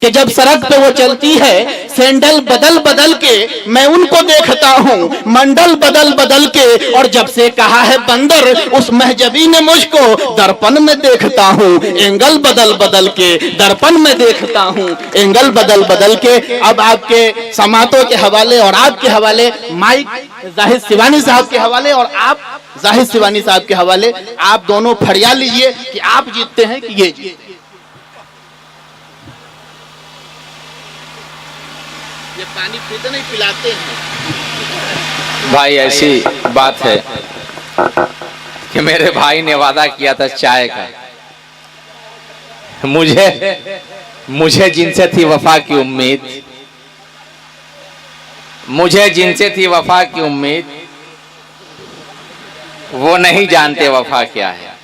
कि जब सड़क पे वो चलती है सैंडल बदल बदल के मैं उनको देखता हूँ, मंडल बदल बदल के। और जब से कहा है बंदर उस महजबी ने मुझको दर्पण में देखता हूँ, एंगल बदल बदल के दर्पण में देखता हूँ, एंगल बदल बदल के। अब आपके समातों के हवाले और आपके हवाले माइक जाहिद शिवानी साहब के हवाले और आप जाहिद शिवानी साहब के हवाले, आप दोनों फरियाद लीजिए कि आप जीतते हैं कि ये जीतते हैं। ये पानी पीते नहीं पिलाते हैं भाई। ऐसी बात है कि मेरे भाई ने वादा किया था चाय का, मुझे जिनसे थी वफा की उम्मीद, मुझे जिनसे थी वफा की उम्मीद, वो नहीं जानते वफा क्या है।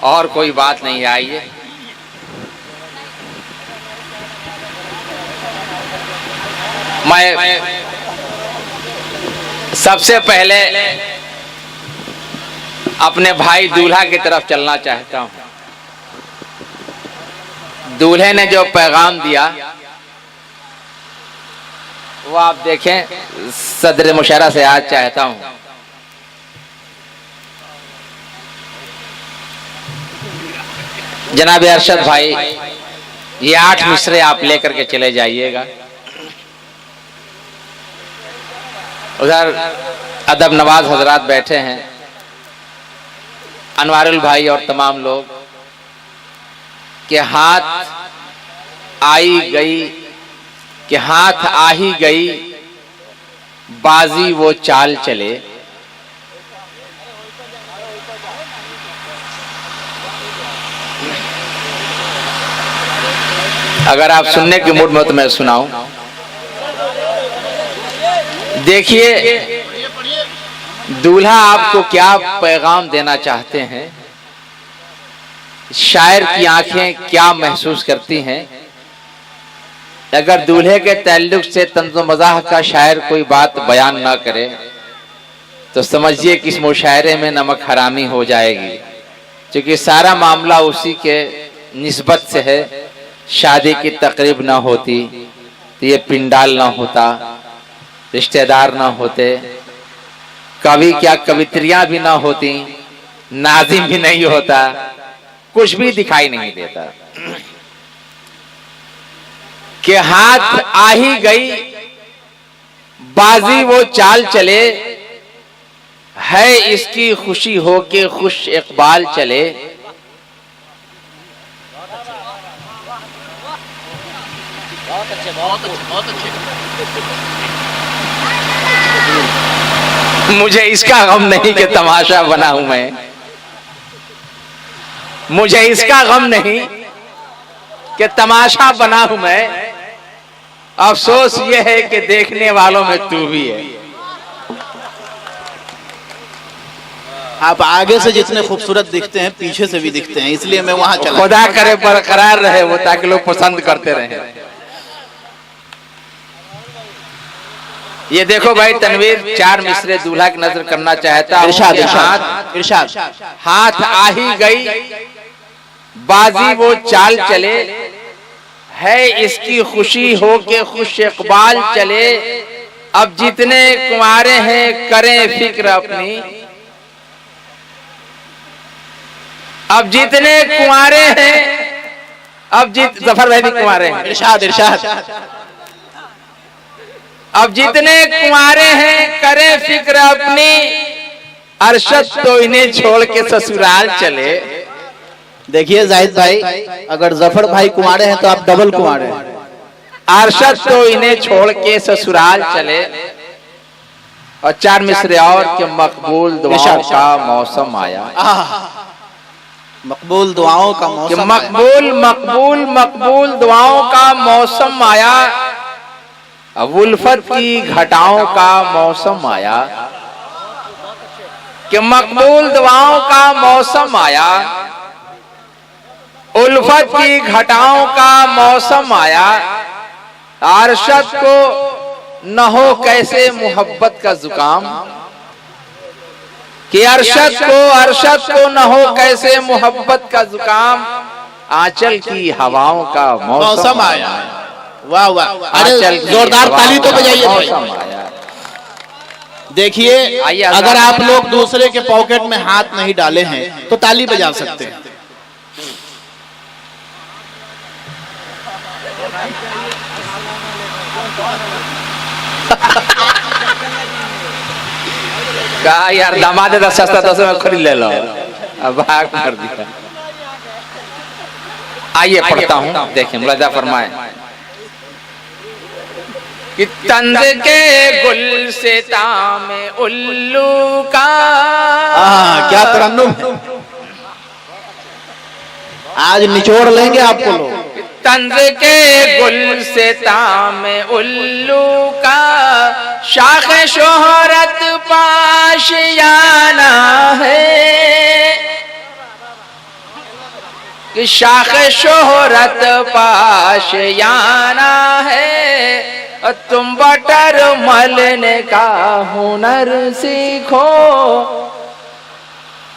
और कोई बात नहीं आई है। मैं सबसे पहले अपने भाई दूल्हा की तरफ चलना चाहता हूं। दूल्हे ने जो पैगाम दिया वो आप देखें, सदर मुशर्रफ से आज चाहता हूं। जनाब अरशद भाई, ये 8 मिसरे आप लेकर के चले जाइएगा। उधर अदब नवाज हजरात बैठे हैं, अनवारुल भाई और तमाम लोग के हाथ आई गई, के हाथ आ ही गई बाजी वो चाल चले। अगर आप सुनने के मूड में हो तो मैं सुनाऊं। देखिए दूल्हा आपको क्या पैगाम देना चाहते हैं, शायर की आंखें क्या महसूस करती हैं। अगर दूल्हे के ताल्लुक से तंज़ो मज़ाह का शायर कोई बात बयान ना करे तो समझिए कि इस मुशायरे में नमक हरामी हो जाएगी, क्योंकि सारा मामला उसी के निस्बत से है। शादी की तकरीब ना होती तो ये पिंडाल ना होता, रिश्तेदार ना होते, कवि क्या कवित्रियां भी ना होती, नाजिम भी नहीं होता, कुछ भी दिखाई नहीं देता। कि हाथ आ ही गई बाजी वो चाल चले, है इसकी खुशी हो के खुश इकबाल चले। बहुत अच्छे। मुझे इसका गम नहीं कि तमाशा बना हूं मैं, मुझे इसका गम नहीं कि तमाशा बना हूं मैं। अफसोस ये है कि देखने वालों में तू भी है। आप आगे से जितने खूबसूरत दिखते हैं पीछे से भी दिखते हैं, इसलिए मैं वहां चला। खुदा करे बरकरार रहे वो, ताकि लोग पसंद करते रहे। ये देखो भाई तनवीर, 4 मिसरे दूल्हा की नजर करना चाहता हूं। इरशाद इरशाद इरशाद। हाथ आ ही गई बाजी वो चाल चले, है इसकी खुशी हो के खुश इकबाल चले। अब जितने कुंवारे हैं करें फिक्र अपनी, अब जितने कुंवारे हैं, अब जफर भाई भी कुंवारे हैं। इरशाद इरशाद। अब जितने कुंवारे हैं करें फिक्र अपनी, अरशद तो इन्हें छोड़ के ससुराल चले। देखिए जाहिद भाई, अगर जफर भाई कुंवारे हैं तो आप डबल कुंवारे हैं। अरशद तो इन्हें छोड़ के ससुराल चले। और 4 मिसरे और के मकबूल दुआओं का मौसम आया। मकबूल दुआओं का मौसम, मकबूल मकबूल मकबूल दुआओं का मौसम आया। अब उल्फत की घटाओं का मौसम आया। कि मकबूल दुआओं का मौसम आया, उल्फत की घटाओं का मौसम आया। अरशद को न हो कैसे मोहब्बत का जुकाम, कि अरशद को न हो कैसे मोहब्बत का जुकाम। आंचल की हवाओं का मौसम आया। वाह वाह, आंचल अरे की जोरदार हवाओं ताली तो का बजाइए भाई। मौसम आया। देखिए, आइए, अगर आप लोग दूसरे के पॉकेट में हाथ नहीं डाले हैं तो ताली बजा सकते हैं। कहा यार दामाद है सस्ता तो मैं खरीद ले लो, अब भाग कर दिया। आइए पढ़ता हूँ, देखिए मुलाजा फरमाए कि तंज के गुल से तामे उल्लू का, क्या तरन्नुम, आज निचोड़ लेंगे आपको लोग। तंज के गुल से तामे उल्लू का, शाख शोहरत पाशियाना है कि शाख शोहरत पाशियाना है। तुम बटर मलने का हुनर सीखो,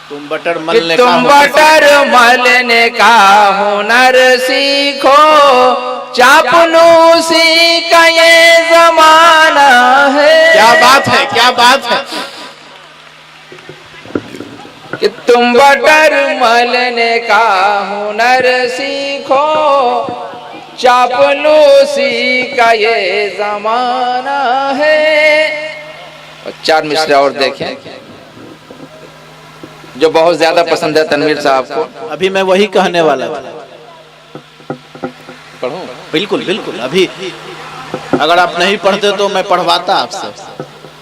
तुम बटर मलने का तुम बटर मलने का हुनर सीखो, चापलूसी का ये जमाना है। क्या बात है, क्या बात है कि तुम बटर मलने का हुनर सीखो, चापलूसी का ये जमाना है। और 4 मिसरे और देखें जो बहुत ज्यादा पसंद है तनवीर साहब को। अभी मैं वही कहने वाला था। पढ़ूं? बिल्कुल बिल्कुल, अभी अगर आप नहीं पढ़ते तो मैं पढ़वाता आपसे।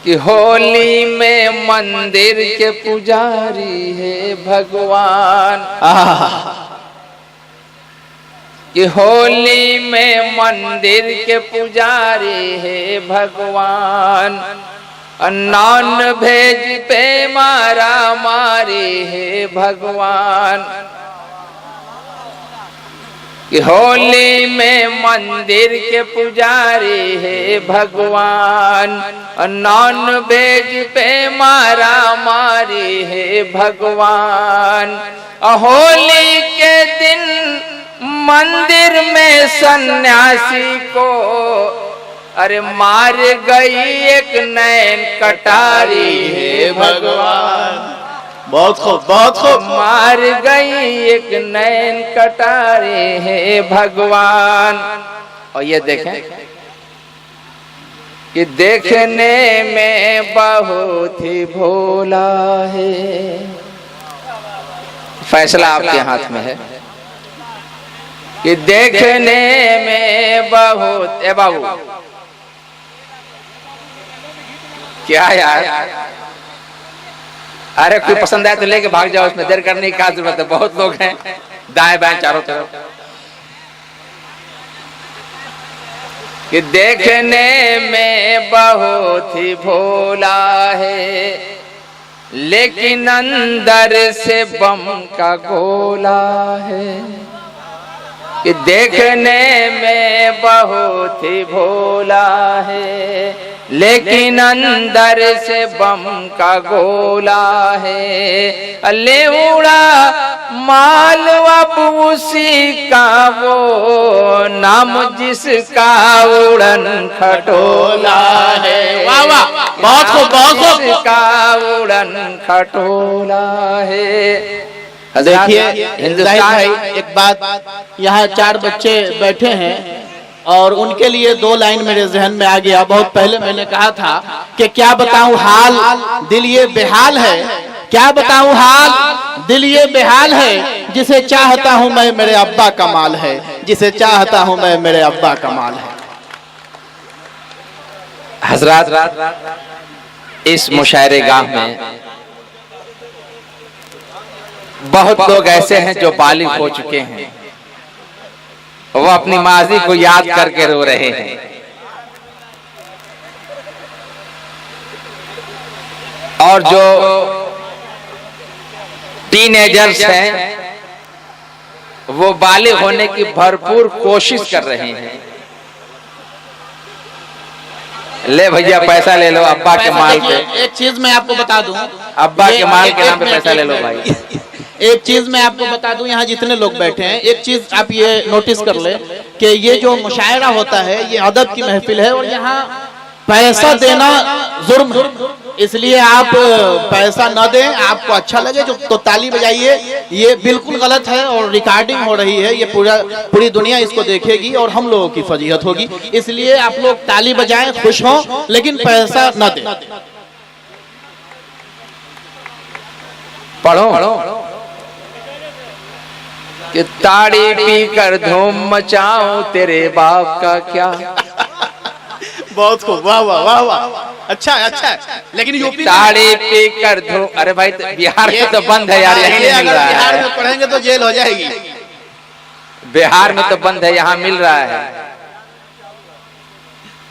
कि होली में मंदिर के पुजारी है भगवान, कि होली में मंदिर के पुजारी है भगवान, नॉन भेज पे मारा मारी है भगवान। कि होली में मंदिर के पुजारी है भगवान, नॉन वेज पे मारा मारी है भगवान। होली के दिन मंदिर में सन्यासी को अरे मार गई एक नैन कटारी है भगवान। बहुत खूब, बहुत खूब। मार गई एक नैन कटारे है भगवान। और ये देखें कि देखने में बहुत ही भोला है, फैसला आपके हाथ में है कि देखने में बहुत। ए बाबू क्या यार, अरे कोई पसंद आए तो लेके भाग जाओ, उसमें देर करने की क्या जरूरत है, बहुत लोग हैं दाएं बाएं चारों तरफ। कि देखने में बहुत ही भोला है, लेकिन अंदर से बम का गोला है। कि देखने में बहुत ही भोला है, लेकिन अंदर से बम का गोला है। ले उड़ा माल अब उसी का वो नाम जिसका उड़न खटोला है। वाह वाह, बहुत खूब, बहुत खूब। जिसका उड़न खटोला है। देखिए हिंदुस्तान भाई, एक बात, यहाँ 4 बच्चे बैठे हैं और उनके लिए 2 लाइन मेरे जहन में आ गया। बहुत पहले मैंने कहा था कि क्या बताऊं हाल, दिल ये बेहाल है। क्या बताऊं हाल, दिल ये बेहाल है। जिसे चाहता हूं मैं मेरे अब्बा का माल है, जिसे चाहता हूं मैं मेरे अब्बा का माल है। हजरात, इस मुशायरे गाह में बहुत लोग ऐसे हैं जो बालिग हो चुके हैं, वो अपनी माजी को याद करके रो रहे हैं। और जो टीनेजर्स हैं वो बालिग होने की भरपूर कोशिश कर रहे हैं। ले भैया पैसा ले लो अब्बा के माल पे। एक चीज मैं आपको बता दूं, अब्बा के माल के नाम पे पैसा ले लो भाई। एक चीज मैं आपको बता दूं, यहाँ जितने लोग बैठे हैं, एक चीज आप ये नोटिस कर ले कि ये जो मुशायरा होता है ये अदब की महफिल है और यहाँ पैसा देना जुर्म है। इसलिए आप पैसा न दें, आपको अच्छा लगे जो तो ताली बजाइए। ये बिल्कुल गलत है और रिकॉर्डिंग हो रही है, ये पूरी दुनिया इसको देखेगी और हम लोगों की फजीहत होगी। इसलिए आप लोग ताली बजाएं, खुश हों, लेकिन पैसा न दें। पढ़ो कि ताड़ी पी कर धूम मचाऊं तेरे बाप का क्या। बहुत खूब, वाह वाह वाह वाह, अच्छा अच्छा। लेकिन यूपी ताड़ी पी कर धूम, अरे भाई बिहार में तो बंद है यार, यही नहीं मिल रहा है। बिहार में पढ़ेंगे तो जेल हो जाएगी। बिहार में तो बंद है, यहाँ मिल रहा है।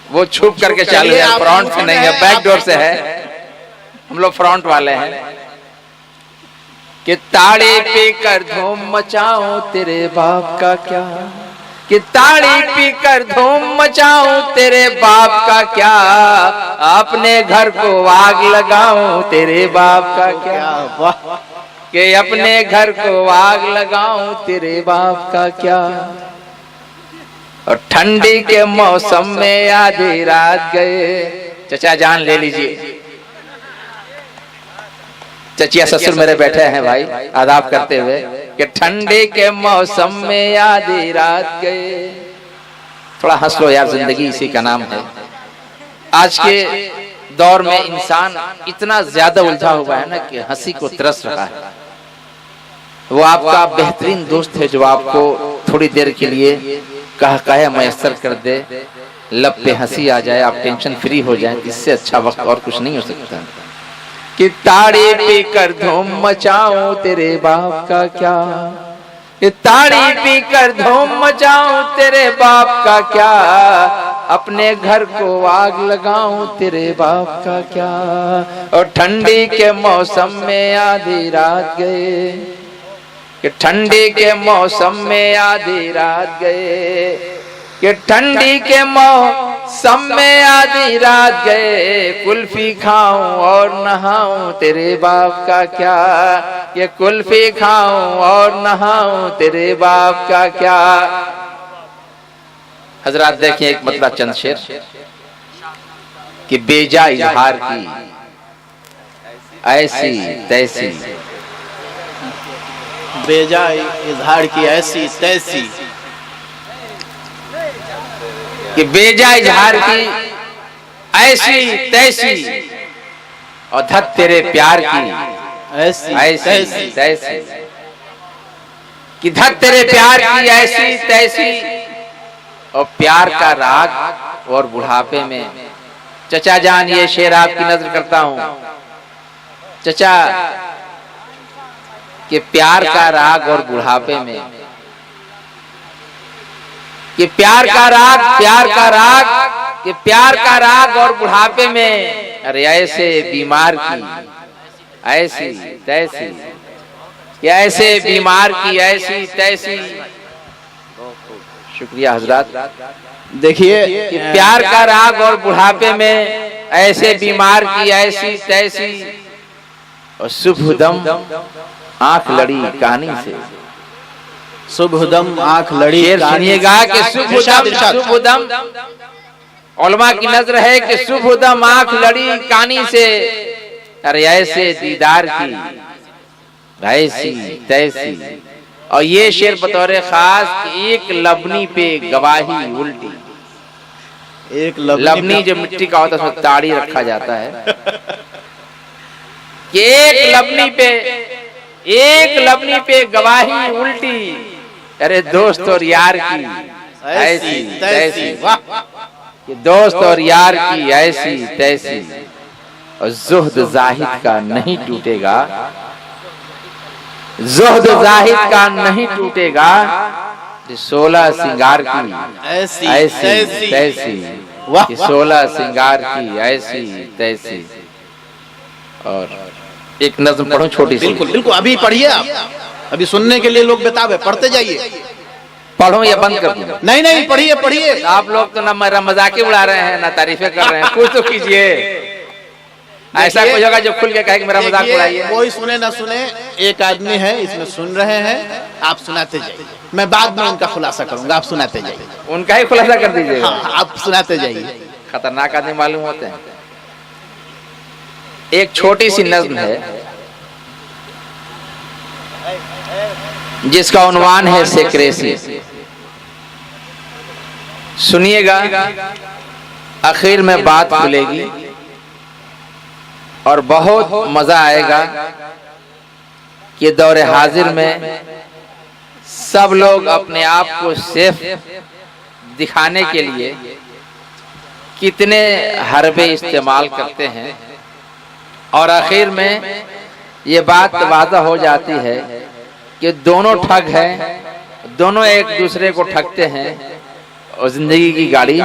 वो छुप करके चालू है, फ्रंट से नहीं है, बैक डोर से है। हम लोग फ्रंट वाले हैं। कि ताड़ी पी कर धूम मचाऊं तेरे बाप का क्या, कि ताड़ी पी कर धूम मचाऊं तेरे बाप का क्या, अपने घर को आग लगाऊं तेरे बाप का क्या, कि अपने घर को आग लगाऊं तेरे बाप का क्या। और ठंडी के मौसम में आधी रात गए, चचा जान ले लीजिए, चचिया ससुर मेरे बैठे हैं भाई आदाब करते हुए, कि ठंडे के मौसम में आधी रात गए। थोड़ा हंस लो यार, जिंदगी इसी का नाम है। आज के दौर में इंसान इतना ज्यादा उलझा हुआ है ना कि हंसी को तरस रहा है। वो आपका बेहतरीन दोस्त है जो आपको थोड़ी देर के लिए कह मयसर कर दे, लब पे हंसी आ जाए, आप टेंशन फ्री हो जाए। इससे अच्छा वक्त और कुछ नहीं हो सकता। कि ताड़ी पी कर धूम मचाऊं तेरे बाप का क्या, कि ताड़ी पी कर धूम मचाऊं तेरे बाप का क्या, अपने घर को आग लगाऊं तेरे बाप का क्या। और ठंडी के मौसम में आधी रात गए, कि ठंडी के मौसम में आधी रात गए, कि ठंडी के मौसम में आधी रात गए। कुल्फी खाऊं और नहाऊं तेरे बाप का क्या, ये कुल्फी खाऊं और नहाऊं तेरे बाप का क्या। हजरात देखिए एक मतलब चंद शेर कि बेजा इजहार की ऐसी तैसी, बेजा इजहार की ऐसी तैसी, कि बेजा इजहार की ऐसी तैसी, और धत तेरे प्यार की ऐसी तैसी, कि धत तेरे प्यार की ऐसी तैसी, और प्यार का राग और बुढ़ापे में। चचा जान ये शेर आपकी नजर करता हूं चचा, कि प्यार का राग और बुढ़ापे में, कि प्यार का राग, प्यार का राग, कि प्यार का राग और बुढ़ापे में। अरे ऐसे बीमार की ऐसी तैसी, कि ऐसे बीमार की ऐसी तैसी। शुक्रिया हजरात। देखिए कि प्यार का राग और बुढ़ापे में ऐसे बीमार की ऐसी तैसी, और शुभदम आंख लड़ी कहानी से। शुभदम आंख लड़ी, सुनिएगा कि शुभदम उलमा की नजर है कि शुभदम आंख लड़ी कानी से। अरे ऐसे दीदार की ऐसी तैसी। और ये शेर बतौर खास कि एक लबनी पे गवाही उल्टी। एक लबनी जो मिट्टी का होता है उसमें ताड़ी रखा जाता है, कि एक लबनी पे गवाही उल्टी। अरे दोस्त और यार की ऐसी तैसी, कि दोस्त और यार की ऐसी तैसी। और ज़ुहद जाहिद का नहीं टूटेगा, ज़ुहद जाहिद का नहीं टूटेगा, 16 सिंगार की ऐसी तैसी, 16 सिंगार की ऐसी तैसी। और एक नज़्म पढ़ूं छोटी सी। बिल्कुल बिल्कुल, अभी पढ़िए आप, अभी सुनने के लिए लोग बेताब है, पढ़ते जाइए। पढ़ो या बंद कर दूं? नहीं नहीं, पढ़िए पढ़िए। आप लोग तो ना मेरा मजाक उड़ा रहे हैं ना तारीफें कर रहे हैं, कुछ तो कीजिए। ऐसा कोई होगा जो खुल के कहे कि मेरा मजाक उड़ाइए? कोई सुने ना सुने, एक आदमी है इसमें सुन रहे हैं, आप सुनाते जाइए, मैं बाद में उनका खुलासा करूंगा, आप सुनाते जाइए। उनका ही खुलासा कर दीजिएगा। हाँ, आप सुनाते जाइए। खतरनाक आदमी मालूम होते हैं। एक छोटी सी नज्म है जिसका उन्वान है सेक्रेसी। सुनिएगा, आखिर में बात खुलेगी और बहुत मजा आएगा कि दौरे हाजिर में सब लोग अपने आप को सेफ दिखाने के लिए कितने हरबे इस्तेमाल करते हैं और आखिर में ये बात वाज़ा हो जाती है कि दोनों ठग हैं, दोनों एक दूसरे को ठगते हैं और जिंदगी की गाड़ी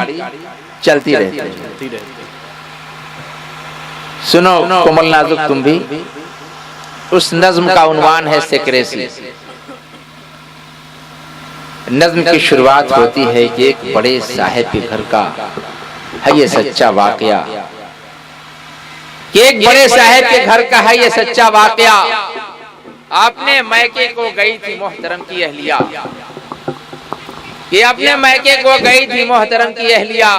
चलती रहती है। सुनो कोमल नाजुक तुम भी, उस नज्म का उन्वान है सेक्रेसी। नज्म की शुरुआत होती है कि एक बड़े साहिब के घर का है ये सच्चा वाकया, कि एक बड़े साहिब के घर का है ये सच्चा वाकया। आपने मैके को गई थी मोहतरम की अहलिया, कि अपने मैके को गई थी मोहतरम की अहलिया,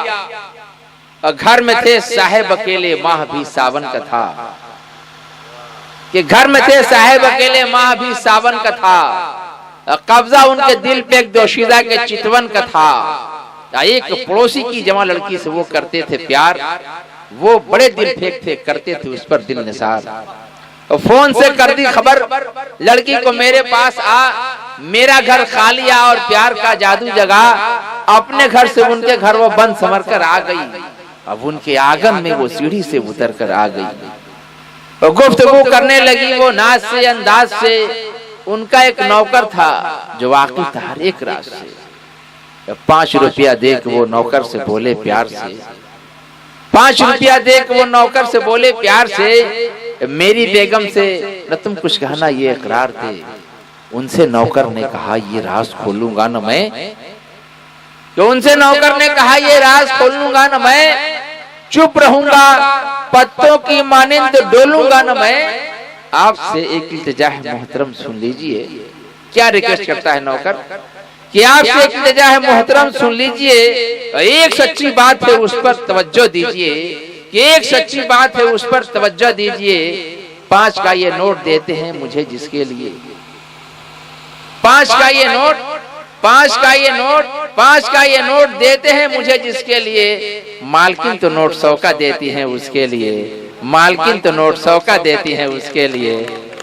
और घर में थे साहिब अकेले, माह भी सावन का था। कि घर में थे साहिब अकेले, माह भी सावन का था। कब्जा उनके दिल पे एक दोशीदा के चितवन का था। एक पड़ोसी की जवान लड़की से वो करते थे प्यार, वो बड़े दिल फेंक थे, करते थे उस पर दिल निसार। और फोन से कर दी खबर लड़की को मेरे पास आ, मेरा घर खाली आ और प्यार का जादू जगा। अपने घर से उनके घर वो बंद संवर कर आ गई, अब उनके आंगन में वो सीढ़ी से उतर कर आ गई और गुफ्तगू करने लगी वो नाज से अंदाज से। उनका एक नौकर था जो वाकिफ था हर एक राज से। 5 रुपया दे के वो नौकर से बोले प्यार से, 5 रुपया दे के वो नौकर से बोले प्यार से, मेरी बेगम से न तुम कुछ कहना ये इकरार थे। उनसे नौकर ने कहा ये राज खोलूंगा न मैं, तो उनसे नौकर ने कहा ये राज खोलूंगा न मैं, चुप रहूंगा पत्तों की मानिंद डोलूंगा न मैं। आपसे एक इल्तिजा है मोहतरम सुन लीजिए। क्या रिक्वेस्ट करता है नौकर कि आपसे एक इल्तिजा है मोहतरम सुन लीजिए, एक सच्ची बात है उस पर तवज्जो दीजिए, एक सच्ची बात है उस पर तवज्जो दीजिए। 5 का ये नोट देते हैं मुझे जिसके लिए, 5 का ये नोट, 5 का ये नोट, 5 का ये नोट देते हैं मुझे जिसके लिए। मालकिन तो नोट 100 का देती है उसके लिए, मालकिन तो नोट 100 का देती है उसके लिए,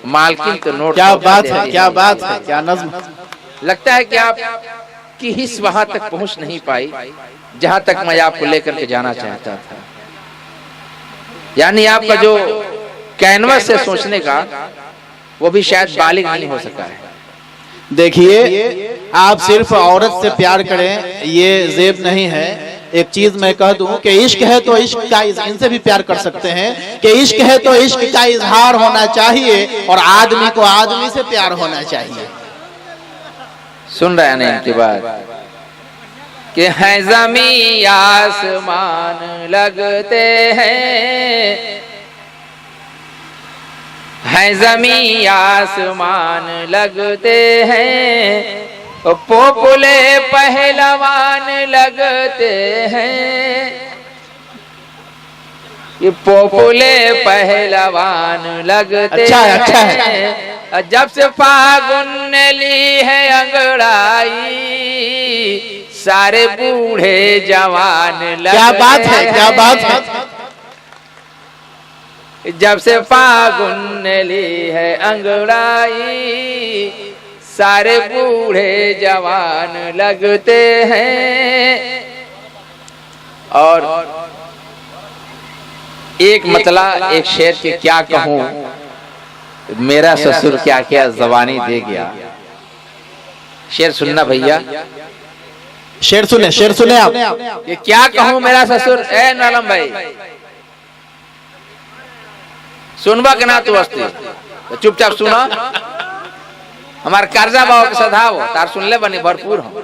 मालकिन तो नोट। क्या बात है, क्या बात है, क्या नज्म। लगता है कि आप की हिस्स वहां तक पहुंच नहीं पाई जहां तक मैं आपको लेकर के जाना चाहता था। यानी आपका जो कैनवस से सोचने का वो भी शायद बालिग नहीं हो सका है। देखिए, आप सिर्फ औरत से प्यार करें ये जेब नहीं है। एक चीज मैं कह दूं कि इश्क है तो इश्क का, इनसे भी प्यार कर सकते हैं कि इश्क है तो इश्क का इजहार होना चाहिए और आदमी को आदमी से प्यार होना चाहिए। सुन रहे हैं इनकी बात कि है ज़मीं आसमान लगते हैं, है ज़मीं आसमान लगते हैं, पोपुले पहलवान लगते हैं। ये पोपुले पहलवान लगते अच्छा हैं। जब से फागुन ने ली है अंगड़ाई, सारे बूढ़े जवान लगते। क्या बात है, क्या बात है। जब से फागुन ने ली है अंगड़ाई, सारे बूढ़े जवान लगते हैं। और एक मतला एक शेर के क्या कहूं, मेरा ससुर क्या क्या जबानी दे गया। शेर सुनना भैया, शेर सुने आप। ये क्या कहूं मेरा ससुर। ए नालम भाई सुनबा के ना तू हस्ती तो चुपचाप सुना। हमार कर्जा बाबा के सधाव तार सुनले बनी भरपूर हो।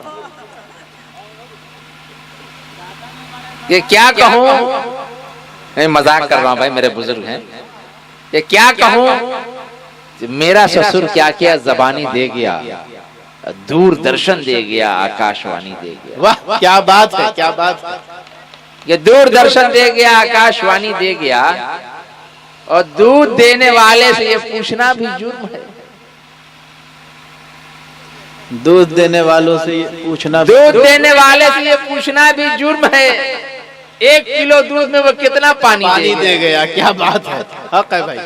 ये क्या कहूं मैं मजाक कर रहा हूं भाई, मेरे बुजुर्ग हैं। ये क्या कहूं, मेरा ससुर क्या क्या जबानी दे गया, दूरदर्शन दे गया, आकाशवाणी दे गया। वाह क्या बात है, क्या बात है। ये दूरदर्शन दे गया, आकाशवाणी दे गया, और दूध देने वाले से ये पूछना भी जुर्म है। दूध देने वालों से पूछना, दूध देने वाले से ये पूछना भी जुर्म है, 1 किलो दूध में वो कितना पानी दे गया। क्या बात है, हक है भाई।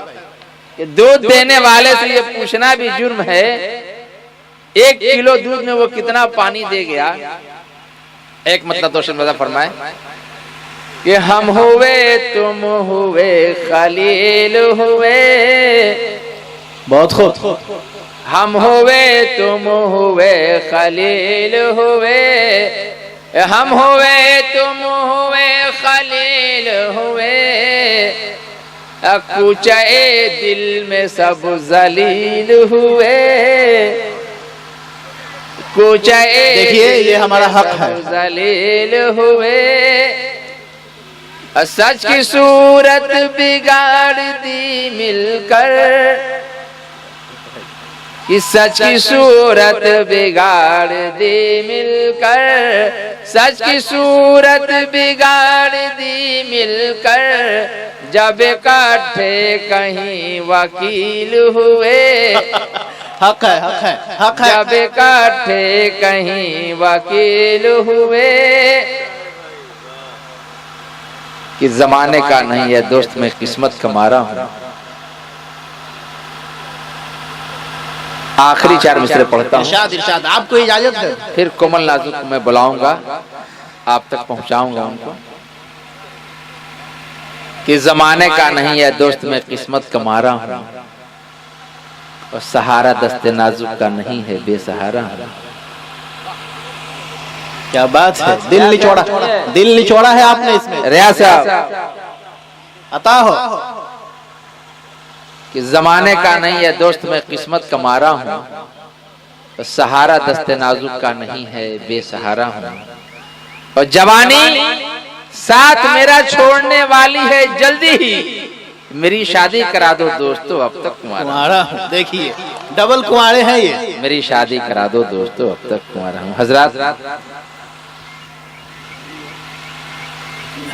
दूध देने वाले से ये पूछना भी जुर्म है, 1 किलो दूध में वो कितना पानी दे गया। एक मतलब तो शर्मदा फरमाए कि हम हुए तुम हुए खलील हुए, बहुत खूब। हम हुए तुम हुए खलील हुए, हम हुए तुम हुए खलील हुए, कूचे दिल में सब जलील हुए, कूचे देखिए ये हमारा हक है, जलील हुए। सच की सूरत बिगाड़ दी मिलकर, कि सच की सूरत बिगाड़ दी मिलकर, सच की सूरत बिगाड़ दी मिलकर, जब इकट्ठे कहीं वकील हुए, हक है, हक है, हक है। जब इकट्ठे कहीं वकील हुए, कि जमाने का नहीं है दोस्त, मैं किस्मत का मारा हूं। आखिरी 4 मिसरे पढ़ता हूं। इरशाद, इरशाद, आपको इजाजत है। फिर कोमल नाजुक को मैं बुलाऊंगा, आप तक पहुंचाऊंगा उनको, कि जमाने का नहीं है दोस्त, मैं किस्मत का मारा हूं, और सहारा दस्ते नाजुक का नहीं है, बेसहारा हूं। क्या बात है, दिल निचोड़ा, दिल निचोड़ा है आपने इसमें। रियाज साहब अता हो कि जमाने का नहीं है दोस्त, मैं किस्मत का मारा हूं, सहारा दस्ते नाजुक का नहीं है, बेसहारा हूं, और जवानी साथ मेरा छोड़ने वाली है जल्दी ही, मेरी शादी करा दो दोस्तों, अब तक कुंवारा हूं। देखिए डबल कुंवारे हैं ये। मेरी शादी करा दो दोस्तों, अब तक कुंवारा हूं। हजरात